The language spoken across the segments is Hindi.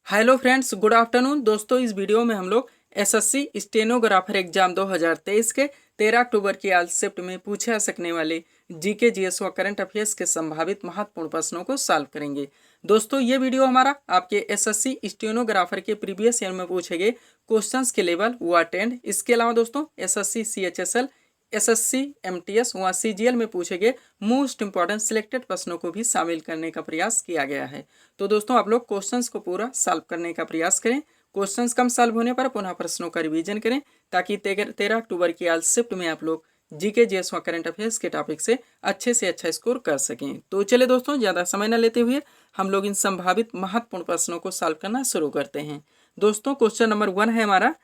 Hello friends, good afternoon. दोस्तों, इस वीडियो में हम लोग एसएससी स्टेनोग्राफर एग्जाम 2023 के 13 अक्टूबर की आज शिफ्ट में पूछे जा सकने वाले जीके जीएस व करंट अफेयर्स के संभावित महत्वपूर्ण प्रश्नों को सॉल्व करेंगे। दोस्तों, ये वीडियो हमारा आपके एसएससी स्टेनोग्राफर के प्रीवियस ईयर में पूछे गए क्वेश्चंस के लेवल व अटेंड, इसके अलावा दोस्तों एसएससी सीएचएसएल, एसएससी एमटीएस व सीजीएल में पूछे गए मोस्ट इंपॉर्टेंट सिलेक्टेड प्रश्नों को भी शामिल करने का प्रयास किया गया है। तो दोस्तों, आप लोग क्वेश्चंस को पूरा सॉल्व करने का प्रयास करें। क्वेश्चंस कम सॉल्व होने पर पुनः प्रश्नों का रिवीजन करें, ताकि 13 अक्टूबर की आज शिफ्ट में आप लोग जीके जीएस व करंट अफेयर्स के टॉपिक से अच्छा स्कोर कर सकें। तो चलिए दोस्तों, ज़्यादा समय न लेते हुए हम लोग इन संभावित महत्वपूर्ण प्रश्नों को सॉल्व करना शुरू करते हैं। दोस्तों, क्वेश्चन नंबर 1 है हमारा,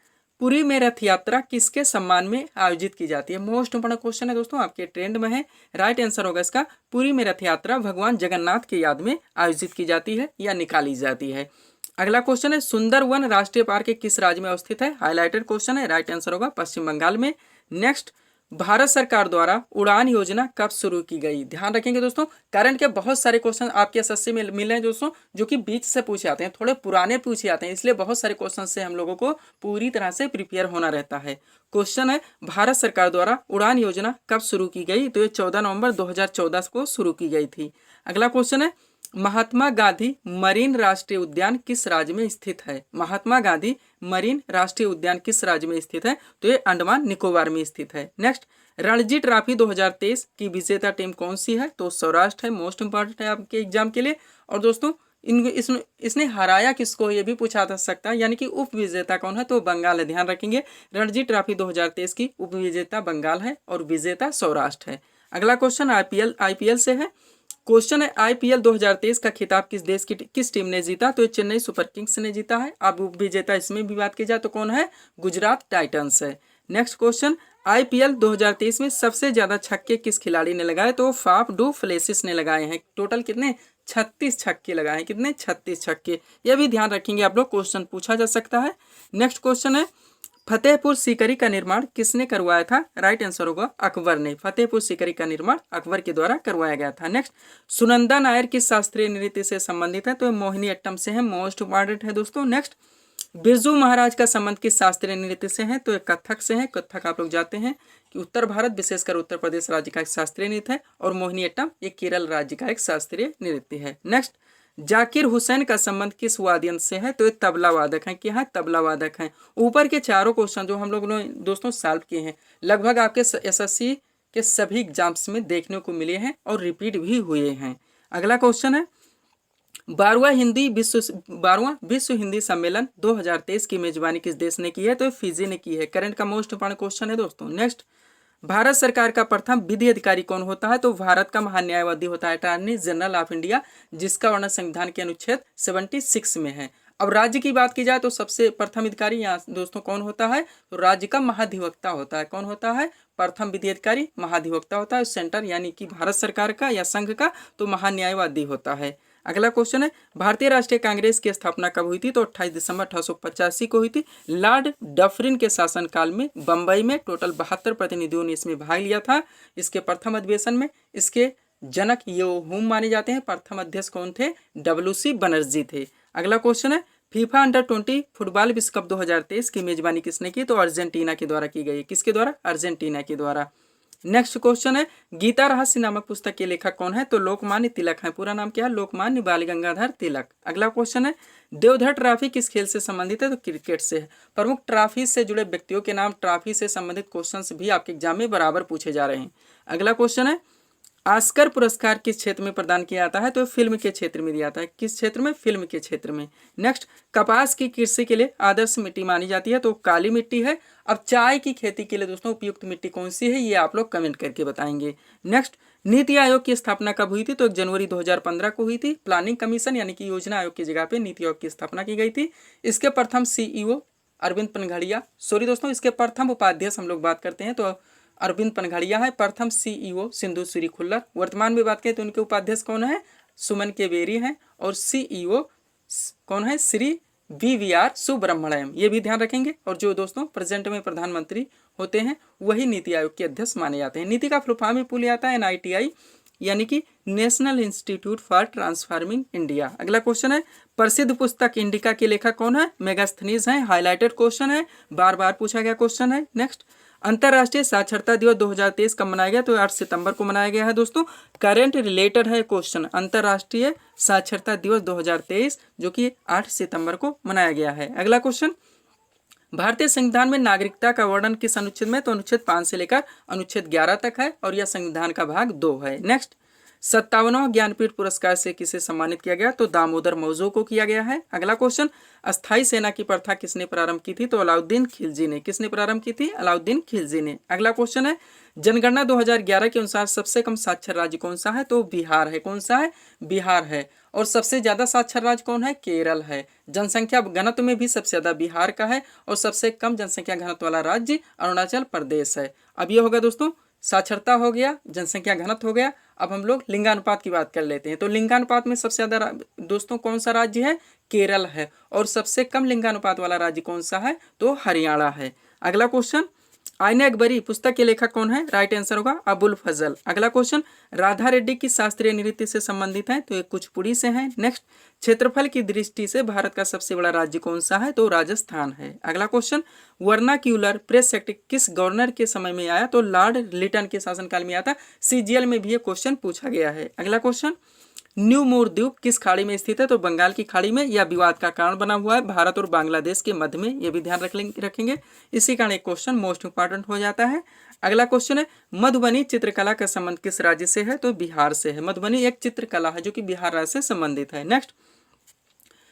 पुरी में रथ यात्रा किसके सम्मान में आयोजित की जाती है। मोस्ट इंपोर्टेंट क्वेश्चन है दोस्तों, आपके ट्रेंड में है। राइट आंसर होगा इसका, पुरी में रथ यात्रा भगवान जगन्नाथ की याद में आयोजित की जाती है या निकाली जाती है। अगला क्वेश्चन है, सुंदरवन राष्ट्रीय पार्क किस राज्य में अवस्थित है। हाईलाइटेड क्वेश्चन है। राइट आंसर होगा पश्चिम बंगाल में। नेक्स्ट, भारत सरकार द्वारा उड़ान योजना कब शुरू की गई। ध्यान रखेंगे दोस्तों, करंट के बहुत सारे क्वेश्चन आपके एसएससी में मिले हैं दोस्तों, जो कि बीच से पूछे आते हैं, थोड़े पुराने पूछे आते हैं, इसलिए बहुत सारे क्वेश्चन से हम लोगों को पूरी तरह से प्रिपेयर होना रहता है। क्वेश्चन है, भारत सरकार द्वारा उड़ान योजना कब शुरू की गई। तो ये 14 नवंबर 2014 को शुरू की गई थी। अगला क्वेश्चन है, महात्मा गांधी मरीन राष्ट्रीय उद्यान किस राज्य में स्थित है। महात्मा गांधी मरीन राष्ट्रीय उद्यान किस राज्य में स्थित है। तो ये अंडमान निकोबार में स्थित है। नेक्स्ट, रणजी ट्रॉफी 2023 की विजेता टीम कौन सी है। तो सौराष्ट्र है। मोस्ट इंपॉर्टेंट है आपके एग्जाम के लिए। और दोस्तों, इसने हराया किसको, ये भी पूछा जा सकता है, यानी कि उप विजेता कौन है। तो बंगाल है। ध्यान रखेंगे, रणजी ट्रॉफी 2023 की उप विजेता बंगाल है और विजेता सौराष्ट्र है। अगला क्वेश्चन आईपीएल से है। क्वेश्चन है, आईपीएल 2023 का खिताब किस देश की किस टीम ने जीता। तो चेन्नई सुपर किंग्स ने जीता है। अब उप विजेता इसमें भी बात की जाए तो कौन है, गुजरात टाइटंस है। नेक्स्ट क्वेश्चन, आईपीएल 2023 में सबसे ज्यादा छक्के किस खिलाड़ी ने लगाए। तो फाफ डू प्लेसिस ने लगाए हैं। टोटल कितने, 36 छक्के लगाए हैं। कितने, 36 छक्के। यह भी ध्यान रखेंगे आप लोग, क्वेश्चन पूछा जा सकता है। नेक्स्ट क्वेश्चन है, फतेहपुर सीकरी का निर्माण किसने करवाया था। राइट आंसर होगा अकबर ने। फतेहपुर सीकरी का निर्माण अकबर के द्वारा करवाया गया था। नेक्स्ट, सुनंदा नायर किस शास्त्रीय नृत्य से संबंधित है। तो मोहिनी अट्टम से है। मोस्ट इंपॉर्टेंट है दोस्तों। नेक्स्ट, बिरजू महाराज का संबंध किस शास्त्रीय नृत्य से है। तो कथक से है। कथक आप लोग जाते हैं कि उत्तर भारत, विशेषकर उत्तर प्रदेश राज्य का एक शास्त्रीय नृत्य है, और मोहिनी अट्टम ये केरल राज्य का एक शास्त्रीय नृत्य है। नेक्स्ट, जाकिर हुसैन का संबंध किस वाद्ययंत्र से है। तो ये तबला वादक है। क्या है, तबला वादक है। ऊपर के चारों क्वेश्चन जो हम लोगों ने दोस्तों सॉल्व किए हैं, लगभग आपके एसएससी के सभी एग्जाम्स में देखने को मिले हैं और रिपीट भी हुए हैं। अगला क्वेश्चन है, 12वां विश्व हिंदी सम्मेलन 2023 की मेजबानी किस देश ने की है। तो फिजी ने की है। करंट का मोस्ट इंपॉर्टेंट क्वेश्चन है दोस्तों। नेक्स्ट, भारत सरकार का प्रथम विधि अधिकारी कौन होता है। तो भारत का महान्यायवादी होता है अटॉर्नी जनरल ऑफ इंडिया, जिसका वर्णन संविधान के अनुच्छेद 76 में है। अब राज्य की बात की जाए तो सबसे प्रथम अधिकारी यहाँ दोस्तों कौन होता है। तो राज्य का महाधिवक्ता होता है। कौन होता है, प्रथम विधि अधिकारी महाधिवक्ता होता है। सेंटर यानी कि भारत सरकार का या संघ का तो महान्यायवादी होता है। अगला क्वेश्चन है, भारतीय राष्ट्रीय कांग्रेस की स्थापना कब हुई थी। तो 28 दिसंबर 1885 को हुई थी। लॉर्ड डफरिन के शासनकाल में बंबई में टोटल 72 प्रतिनिधियों ने इसमें भाग लिया था। इसके प्रथम अधिवेशन में इसके जनक हुम माने जाते हैं। प्रथम अध्यक्ष कौन थे, WC बनर्जी थे। अगला क्वेश्चन है, फीफा अंडर-20 फुटबॉल विश्व कप 2023 की मेजबानी किसने की। तो अर्जेंटीना के द्वारा की गई। किसके द्वारा, अर्जेंटीना के द्वारा। नेक्स्ट क्वेश्चन है, गीता रहस्य नामक पुस्तक के लेखक कौन है। तो लोकमान्य तिलक है। पूरा नाम क्या है, लोकमान्य बाल गंगाधर तिलक। अगला क्वेश्चन है, देवधर ट्रॉफी किस खेल से संबंधित है। तो क्रिकेट से है। प्रमुख ट्रॉफी से जुड़े व्यक्तियों के नाम, ट्रॉफी से संबंधित क्वेश्चंस भी आपके एग्जाम में बराबर पूछे जा रहे हैं। अगला क्वेश्चन है, ऑस्कर पुरस्कार किस क्षेत्र में प्रदान किया जाता है। तो फिल्म के क्षेत्र में दिया जाता है। किस क्षेत्र में, फिल्म के क्षेत्र में। नेक्स्ट, कपास की कृषि के लिए आदर्श मिट्टी मानी जाती है। तो काली मिट्टी है। अब चाय की खेती के लिए दोस्तों उपयुक्त मिट्टी कौन सी है, ये आप लोग कमेंट करके बताएंगे। नेक्स्ट, नीति आयोग की स्थापना कब हुई थी। तो 1 जनवरी 2015 को हुई थी। प्लानिंग कमीशन यानी कि योजना आयोग की जगह पे नीति आयोग की स्थापना की गई थी। इसके प्रथम CEO अरविंद पनघड़िया, सॉरी दोस्तों, इसके प्रथम उपाध्यक्ष हम लोग बात करते हैं तो अरविंद पनघड़िया है। प्रथम CEO सिंधु श्री खुल्लर। वर्तमान में बात करें तो उनके उपाध्यक्ष कौन है, सुमन के बेरी हैं। और CEO कौन है, श्री VVR सुब्रमण्यम। ये भी ध्यान रखेंगे। और जो दोस्तों प्रेजेंट में प्रधानमंत्री होते हैं वही नीति आयोग के अध्यक्ष माने जाते हैं। नीति का फुल फॉर्म भी पूछ आता है NITI, यानी कि national institute for transforming India. अगला क्वेश्चन है, प्रसिद्ध पुस्तक इंडिका के लेखक कौन है? मेगास्थनीज हैं। हाईलाइटेड क्वेश्चन है, बार बार पूछा गया क्वेश्चन है। नेक्स्ट, अंतर्राष्ट्रीय साक्षरता दिवस 2023 कब मनाया गया? तो 8 सितंबर को मनाया गया है दोस्तों। करंट रिलेटेड है क्वेश्चन, अंतर्राष्ट्रीय साक्षरता दिवस 2023 जो कि 8 सितंबर को मनाया गया है। अगला क्वेश्चन, भारतीय संविधान में नागरिकता का वर्णन किस अनुच्छेद में? तो अनुच्छेद 5 से लेकर अनुच्छेद 11 तक है और यह संविधान का भाग 2 है। नेक्स्ट, 57वां ज्ञानपीठ पुरस्कार से किसे सम्मानित किया गया? तो दामोदर मौजू को किया गया है। अगला क्वेश्चन, अस्थाई सेना की प्रथा किसने प्रारंभ की थी? तो अलाउद्दीन खिलजी ने। किसने प्रारंभ की थी? अलाउद्दीन खिलजी ने। अगला क्वेश्चन है, जनगणना 2011 के अनुसार सबसे कम साक्षर राज्य कौन सा है? तो बिहार है। कौन सा है? बिहार है। और सबसे ज्यादा साक्षर राज्य कौन है? केरल है। जनसंख्या घनत्व में भी सबसे ज्यादा बिहार का है और सबसे कम जनसंख्या घनत्व वाला राज्य अरुणाचल प्रदेश है। अब ये होगा दोस्तों, साक्षरता हो गया, जनसंख्या घनत्व हो गया। अब हम लोग लिंगानुपात की बात कर लेते हैं। तो लिंगानुपात में सबसे ज्यादा दोस्तों कौन सा राज्य है? केरल है। और सबसे कम लिंगानुपात वाला राज्य कौन सा है? तो हरियाणा है। अगला क्वेश्चन, आईने अकबरी पुस्तक के लेखक कौन है? राइट आंसर होगा अबुल फजल। अगला क्वेश्चन, राधा रेड्डी की शास्त्रीय नृत्य से संबंधित है? तो ये कुचिपुड़ी से है। नेक्स्ट, क्षेत्रफल की दृष्टि से भारत का सबसे बड़ा राज्य कौन सा है? तो राजस्थान है। अगला क्वेश्चन, वर्नाक्यूलर प्रेस एक्ट किस गवर्नर के समय में आया? तो लॉर्ड लिटन के शासनकाल में आया था। सीजीएल में भी ये क्वेश्चन पूछा गया है। अगला क्वेश्चन, न्यू मोर द्वीप किस खाड़ी में स्थित है? तो बंगाल की खाड़ी में। यह विवाद का कारण बना हुआ है भारत और बांग्लादेश के मध्य में, यह भी ध्यान रखेंगे। इसी कारण एक क्वेश्चन मोस्ट इंपॉर्टेंट हो जाता है। अगला क्वेश्चन है, मधुबनी चित्रकला का संबंध किस राज्य से है? तो बिहार से है। मधुबनी एक चित्रकला है जो कि बिहार राज्य से संबंधित है। नेक्स्ट,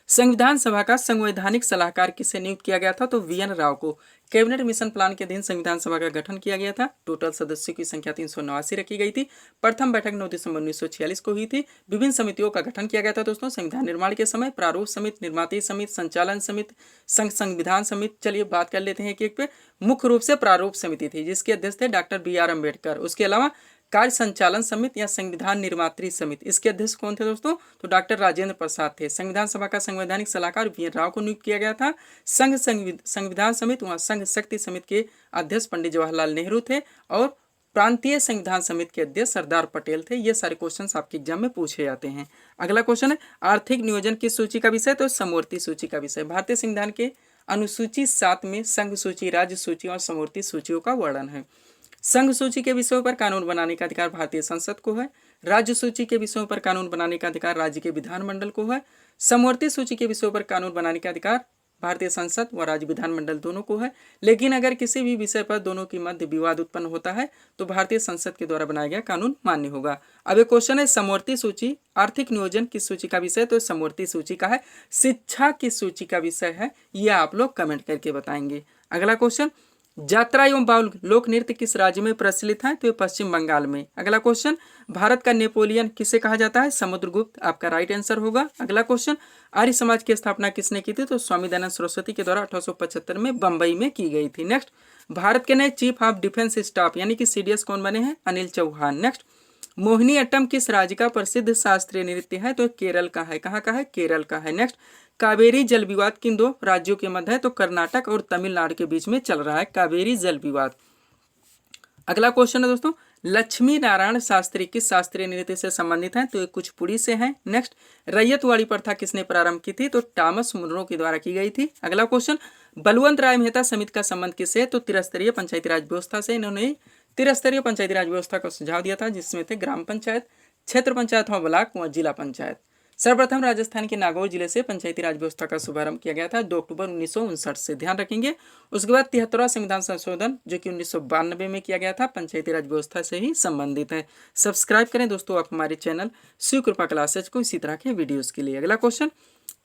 संविधान सभा का संवैधानिक सलाहकार किसे नियुक्त किया गया था? तो वीएन राव को। कैबिनेट मिशन प्लान के अधीन संविधान सभा का गठन किया गया था। टोटल सदस्यों की संख्या 389 रखी गई थी। प्रथम बैठक 9 दिसंबर 1946 को हुई थी। विभिन्न समितियों का गठन किया गया था दोस्तों संविधान निर्माण के समय। प्रारूप समिति, निर्माती समिति, संचालन समिति, संविधान समिति। चलिए बात कर लेते हैं एक एक पे। मुख्य रूप से प्रारूप समिति थी जिसके अध्यक्ष थे डॉक्टर BR अम्बेडकर। उसके अलावा कार्य संचालन समिति या संविधान निर्मात्री समिति, इसके अध्यक्ष कौन थे दोस्तों? तो डॉक्टर राजेंद्र प्रसाद थे। संविधान सभा का संवैधानिक सलाहकार वीएन राव को नियुक्त किया गया था। संविधान समिति वहाँ संघ शक्ति समिति के अध्यक्ष पंडित जवाहरलाल नेहरू थे और प्रांतीय संविधान समिति के अध्यक्ष सरदार पटेल थे। ये सारे क्वेश्चंस आपके एग्जाम में पूछे जाते हैं। अगला क्वेश्चन है, आर्थिक नियोजन किस सूची का विषय? तो समवर्ती सूची का विषय। भारतीय संविधान के अनुसूची 7 में संघ सूची, राज्य सूची और समवर्ती सूचियों का वर्णन है। संघ सूची के विषयों पर कानून बनाने का अधिकार भारतीय संसद को है। राज्य सूची के विषयों पर कानून बनाने का अधिकार राज्य के विधानमंडल को है। समवर्ती सूची के विषयों पर कानून बनाने का अधिकार भारतीय संसद व राज्य विधानमंडल दोनों को है। लेकिन अगर किसी भी विषय पर दोनों के मध्य विवाद उत्पन्न होता है तो भारतीय संसद के द्वारा बनाया गया कानून मान्य होगा। अब एक क्वेश्चन है, समवर्ती सूची आर्थिक नियोजन किस सूची का विषय? तो समवर्ती सूची का है। शिक्षा किस सूची का विषय है? यह आप लोग कमेंट करके बताएंगे। अगला क्वेश्चन, यात्रा एवं बाउल लोक नृत्य किस राज्य में प्रचलित है? तो ये पश्चिम बंगाल में। अगला क्वेश्चन, भारत का नेपोलियन किसे कहा जाता है? समुद्रगुप्त आपका राइट आंसर होगा। अगला क्वेश्चन, आर्य समाज की स्थापना किसने की थी? तो स्वामी दयानंद सरस्वती के द्वारा 1875 में बंबई में की गई थी। नेक्स्ट, भारत के नए चीफ ऑफ डिफेंस स्टाफ यानी कि CDS कौन बने हैं? अनिल चौहान। नेक्स्ट, मोहिनी अट्टम किस राज्य का प्रसिद्ध शास्त्रीय नृत्य है? तो केरल का है। कहाँ का है? केरल का है। नेक्स्ट, कावेरी जल विवाद किन दो राज्यों के मध्य है? तो कर्नाटक और तमिलनाडु के बीच में चल रहा है कावेरी जल विवाद। अगला क्वेश्चन है दोस्तों, लक्ष्मी नारायण शास्त्री किस शास्त्रीय नृत्य से संबंधित है? तो ये कुचिपुड़ी से है। नेक्स्ट, रैयतवाड़ी प्रथा किसने प्रारंभ की थी? तो टॉमस मुनरो के द्वारा की गई थी। अगला क्वेश्चन, बलवंत राय मेहता समिति का संबंध किससे? तो त्रिस्तरीय पंचायती राज व्यवस्था से। इन्होंने त्रिस्तरीय पंचायती राज व्यवस्था का सुझाव दिया था जिसमें थे ग्राम पंचायत, क्षेत्र पंचायत व ब्लॉक व जिला पंचायत। सर्वप्रथम राजस्थान के नागौर जिले से पंचायती राज व्यवस्था का शुभारंभ किया गया था 2 अक्टूबर 1959 से, ध्यान रखेंगे। उसके बाद 73वां संविधान संशोधन जो कि 1992 में किया गया था पंचायती राज व्यवस्था से ही संबंधित है। सब्सक्राइब करें दोस्तों आप हमारे चैनल शिव कृपा क्लासेज को इसी तरह के वीडियोस के लिए। अगला क्वेश्चन,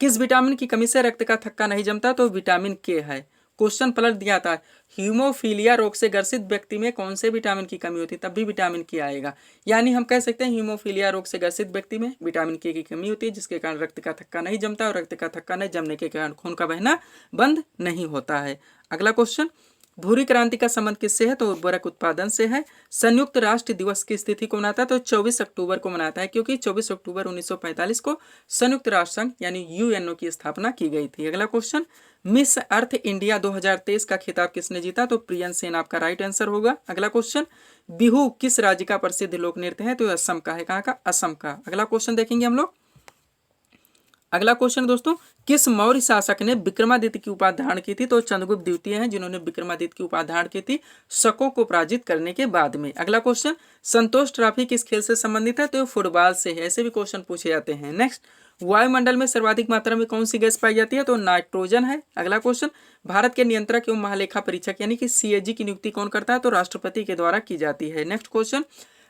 किस विटामिन की कमी से रक्त का थक्का नहीं जमता? तो विटामिन के है। क्वेश्चन पलट दिया था, हीमोफीलिया रोग से ग्रसित व्यक्ति में कौन से विटामिन की कमी होती है? तब भी विटामिन के आएगा। यानी हम कह सकते हैं हीमोफीलिया रोग से ग्रसित व्यक्ति में विटामिन के की कमी होती है जिसके कारण रक्त का थक्का नहीं जमता और रक्त का थक्का नहीं जमने के कारण खून का बहना बंद नहीं होता है। अगला क्वेश्चन, भूरी क्रांति का संबंध किससे है? तो उर्वरक उत्पादन से है। संयुक्त राष्ट्र दिवस की तिथि को मनाता है? तो 24 अक्टूबर को मनाता है, क्योंकि 24 अक्टूबर 1945 को संयुक्त राष्ट्र संघ यानी यूएनओ की स्थापना की गई थी। अगला क्वेश्चन, मिस अर्थ इंडिया 2023 का खिताब किसने जीता? तो प्रियन सेन आपका राइट आंसर होगा। अगला क्वेश्चन, बिहू किस राज्य का प्रसिद्ध लोक नृत्य है? तो असम का है। कहाँ का? असम का। अगला क्वेश्चन देखेंगे हम लोग। अगला क्वेश्चन दोस्तों, किस मौर्य शासक ने विक्रमादित्य की उपाधि धारण की थी? तो चंद्रगुप्त द्वितीय हैं जिन्होंने विक्रमादित्य की उपाधि धारण की थी शकों को पराजित करने के बाद में। अगला क्वेश्चन, संतोष ट्रॉफी किस खेल से संबंधित है? तो फुटबॉल से है। ऐसे भी क्वेश्चन पूछे जाते हैं। नेक्स्ट, वायुमंडल में सर्वाधिक मात्रा में कौन सी गैस पाई जाती है? तो नाइट्रोजन है। अगला क्वेश्चन, भारत के नियंत्रक एवं महालेखा परीक्षक यानी कि सीएजी की नियुक्ति कौन करता है? तो राष्ट्रपति के द्वारा की जाती है। नेक्स्ट क्वेश्चन,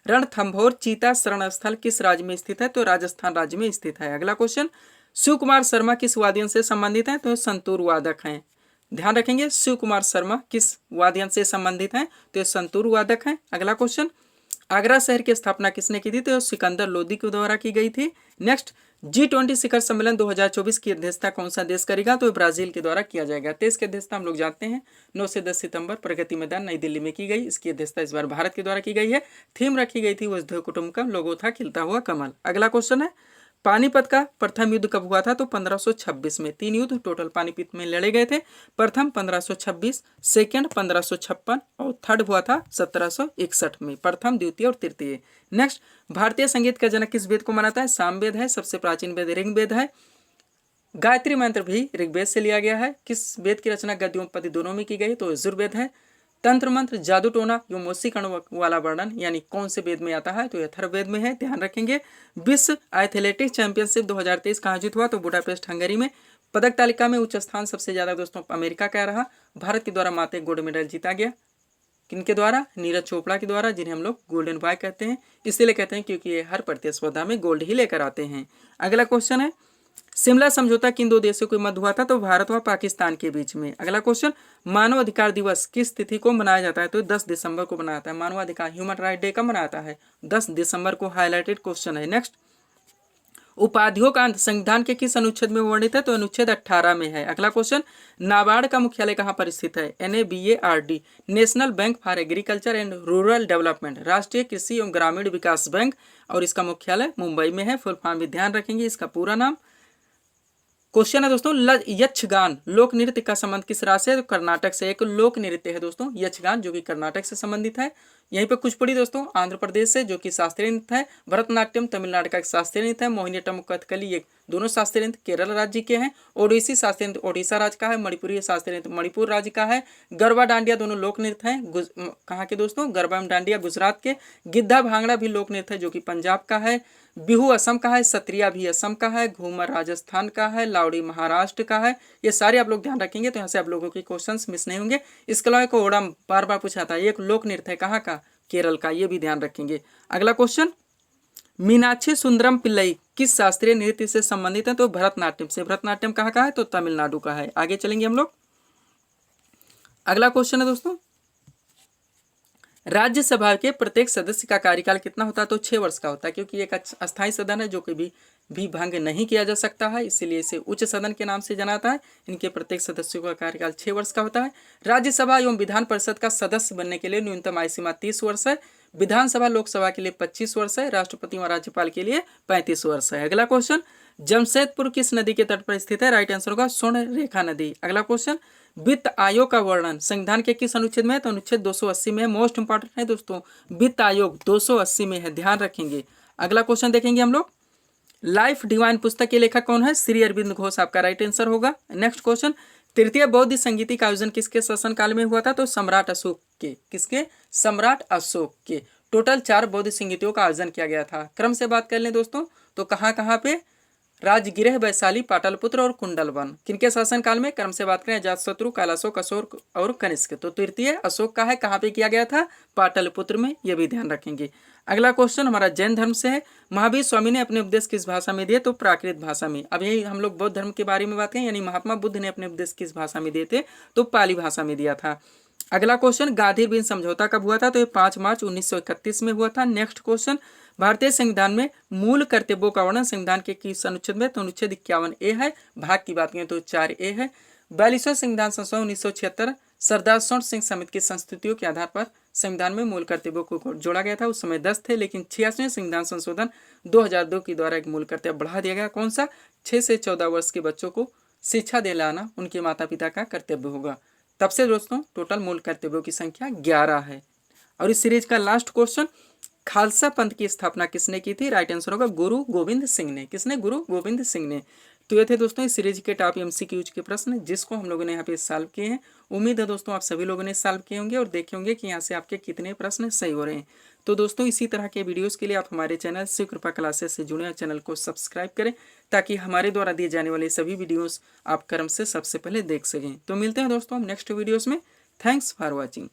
रणथंभौर चीता शरण स्थल किस राज्य में स्थित है? तो राजस्थान राज्य में स्थित है। अगला क्वेश्चन, शिव कुमार शर्मा किस वाद्ययंत्र से संबंधित हैं? तो संतूर वादक हैं। ध्यान रखेंगे, शिव कुमार शर्मा किस वाद्ययंत्र से संबंधित हैं? तो ये संतूर वादक हैं। अगला क्वेश्चन, आगरा शहर की स्थापना किसने की थी? तो सिकंदर लोदी के द्वारा की गई थी। नेक्स्ट, G20 शिखर सम्मेलन 2024 की अध्यक्षता कौन सा देश करेगा? तो ब्राजील के द्वारा किया जाएगा। देश की अध्यक्षता हम लोग जानते हैं 9 से 10 सितंबर प्रगति मैदान नई दिल्ली में की गई। इसकी अध्यक्षता इस बार भारत के द्वारा की गई है। थीम रखी गई थी वसुधैव कुटुंबकम, लोगो था खिलता हुआ कमल। अगला क्वेश्चन है, पानीपत का प्रथम युद्ध कब हुआ था? तो 1526 में। 3 युद्ध टोटल पानीपत में लड़े गए थे। प्रथम 1526, सेकंड 1556 और थर्ड हुआ था 1761 में। प्रथम, द्वितीय और तृतीय। नेक्स्ट, भारतीय संगीत का जनक किस वेद को माना जाता है? सामवेद है। सबसे प्राचीन वेद ऋग्वेद है। गायत्री मंत्र भी ऋग्वेद से लिया गया है। किस वेद की रचना गद्य एवं पद्य दोनों में की गई? तो यजुर्वेद है। तंत्र मंत्र, जादू टोना जो मोसीकण वाला वर्णन यानी कौन से वेद में आता है? तो अथर्ववेद में है। ध्यान रखेंगे। विश्व एथलेटिक्स चैंपियनशिप 2023 कहाँ आयोजित हुआ? तो बुडापेस्ट हंगरी में। पदक तालिका में उच्च स्थान सबसे ज्यादा दोस्तों अमेरिका का रहा। भारत के द्वारा मात्र गोल्ड मेडल जीता गया। किनके द्वारा? नीरज चोपड़ा के द्वारा, जिन्हें हम लोग गोल्डन बॉय कहते हैं। इसलिए कहते हैं क्योंकि ये हर प्रतिस्पर्धा में गोल्ड ही लेकर आते हैं। अगला क्वेश्चन है, शिमला समझौता किन दो देशों के मध्य हुआ था? तो भारत और पाकिस्तान के बीच में। अगला क्वेश्चन, मानव अधिकार दिवस किस तिथि को मनाया जाता है? तो 10 दिसंबर को मनाया जाता है। मानव अधिकार ह्यूमन राइट डे कब मनाता है? 10 दिसंबर को। हाईलाइटेड क्वेश्चन है। नेक्स्ट, उपाधियों का अंत संविधान के किस अनुच्छेद में वर्णित है? तो अनुच्छेद 18 में है। अगला क्वेश्चन, नाबार्ड का मुख्यालय कहाँ पर स्थित है? NABARD, national bank for agriculture and rural development, राष्ट्रीय कृषि एवं ग्रामीण विकास बैंक, और इसका मुख्यालय मुंबई में है। फुल फॉर्म भी ध्यान रखेंगे इसका पूरा नाम। क्वेश्चन है दोस्तों, यक्षगान लोक नृत्य का संबंध किस राज्य से? तो कर्नाटक से। एक लोक नृत्य है दोस्तों यक्षगान, जो कि कर्नाटक से संबंधित है। यहीं पे कुचिपुड़ी दोस्तों आंध्र प्रदेश से, जो कि शास्त्रीय नृत्य है। भरतनाट्यम तमिलनाडु का एक शास्त्रीय नृत्य है। मोहिनीअट्टम, कथकली ये दोनों शास्त्रीय नृत्य केरल राज्य के हैं। ओडिसी शास्त्रीय नृत्य ओडिशा राज्य का है। मणिपुरी शास्त्रीय नृत्य मणिपुर राज्य का है। गरबा डांडिया दोनों लोक नृत्य हैं। कहाँ के दोस्तों? गरबा एवं डांडिया गुजरात के। गिद्धा भांगड़ा भी लोक नृत्य है, जो कि पंजाब का है। बिहू असम का है। सत्रिया भी असम का है। घूमर राजस्थान का है। लावड़ी महाराष्ट्र का है। ये सारे आप लोग ध्यान रखेंगे तो यहाँ से आप लोगों के क्वेश्चंस मिस नहीं होंगे। इसके अलावा एक ओडम बार बार पूछा था, एक लोक नृत्य है कहाँ का? केरल का। ये भी ध्यान रखेंगे। अगला क्वेश्चन, मीनाक्षी सुंदरम पिल्लई किस शास्त्रीय नृत्य से संबंधित है? तो भरतनाट्यम से। भरतनाट्यम कहाँ का है? तो तमिलनाडु का है। आगे चलेंगे हम लोग। अगला क्वेश्चन है दोस्तों, राज्यसभा के प्रत्येक सदस्य का कार्यकाल कितना होता है? तो 6 वर्ष का होता है, क्योंकि एक अस्थायी सदन है जो कभी भी भंग नहीं किया जा सकता है, इसीलिए इसे उच्च सदन के नाम से जाना जाता है। इनके प्रत्येक सदस्यों का कार्यकाल 6 वर्ष का होता है। राज्यसभा एवं विधान परिषद का सदस्य बनने के लिए न्यूनतम आयु सीमा 30 वर्ष है। विधानसभा लोकसभा के लिए 25 वर्ष है। राष्ट्रपति व राज्यपाल के लिए 35 वर्ष है। अगला क्वेश्चन, जमशेदपुर किस नदी के तट पर स्थित है? राइट आंसर होगा स्वर्ण रेखा नदी। अगला क्वेश्चन, वित्त आयोग का वर्णन संविधान के किस अनुच्छेद में है? तो अनुच्छेद 280 में। मोस्ट इंपॉर्टेंट है दोस्तों, वित्त आयोग 280 में है, ध्यान रखेंगे। अगला क्वेश्चन देखेंगे हम लोग, लाइफ डिवाइन पुस्तक के लेखक कौन है? श्री अरविंद घोष आपका राइट आंसर होगा। नेक्स्ट क्वेश्चन, तृतीय बौद्ध संगीति का आयोजन किसके शासनकाल में हुआ था? तो सम्राट अशोक के। किसके? सम्राट अशोक के। टोटल 4 बौद्ध संगीतियों का आयोजन किया गया था। क्रम से बात कर लें दोस्तों तो कहाँ कहाँ पे? राजगिरह, वैशाली, पाटलिपुत्र और कुंडलवन। किनके शासनकाल में? क्रम से बात करें, अजातशत्रु, कालाशोक, अशोक और कनिष्क। तो तृतीय अशोक का है। कहाँ पे किया गया था? पाटलिपुत्र में। ये भी ध्यान रखेंगे। अगला क्वेश्चन हमारा जैन धर्म से है। महावीर स्वामी ने अपने उपदेश किस भाषा में दिए? तो प्राकृत भाषा में। अब यही हम लोग बौद्ध धर्म के बारे में बात करें, यानी महात्मा बुद्ध ने अपने उपदेश किस भाषा में दिए थे? तो पाली भाषा में दिया था। अगला क्वेश्चन, गांधी बिन समझौता कब हुआ था? तो ये 5 मार्च 1931 में हुआ था। नेक्स्ट क्वेश्चन, भारतीय संविधान में मूल कर्तव्यों का वर्णन संविधान के किस अनुच्छेद में? तो अनुच्छेद 51A है। भाग की बात करें तो 4A है। 42वां संविधान संशोधन 1976 सरदार स्वर्ण सिंह समिति की संस्तुतियों के आधार पर संविधान में मूल कर्तव्यों को जोड़ा गया था। उस समय 10 थे, लेकिन 86वें संविधान संशोधन 2002 के द्वारा एक मूल कर्तव्य बढ़ा दिया गया। कौन सा? 6 से 14 वर्ष के बच्चों को शिक्षा दिलाना उनके माता पिता का कर्तव्य होगा। तब से दोस्तों टोटल मूल कर्तव्यों की संख्या 11 है। और इस सीरीज का लास्ट क्वेश्चन, खालसा पंथ की स्थापना किसने की थी? राइट आंसर होगा गुरु गोविंद सिंह ने। किसने? गुरु गोविंद सिंह ने। तो ये थे दोस्तों इस सीरीज के टॉप MCQs के प्रश्न जिसको हम लोगों ने यहाँ पे सॉल्व किए हैं। उम्मीद है दोस्तों आप सभी लोगों ने सॉल्व किए होंगे और देखे होंगे कि यहाँ से आपके कितने प्रश्न सही हो रहे हैं। तो दोस्तों इसी तरह के वीडियोस के लिए आप हमारे चैनल शिव कृपा क्लासेस से जुड़े, चैनल को सब्सक्राइब करें ताकि हमारे द्वारा दिए जाने वाले सभी वीडियोस आप क्रम से सबसे पहले देख सकें। तो मिलते हैं दोस्तों हम नेक्स्ट वीडियोस में। Thanks for watching.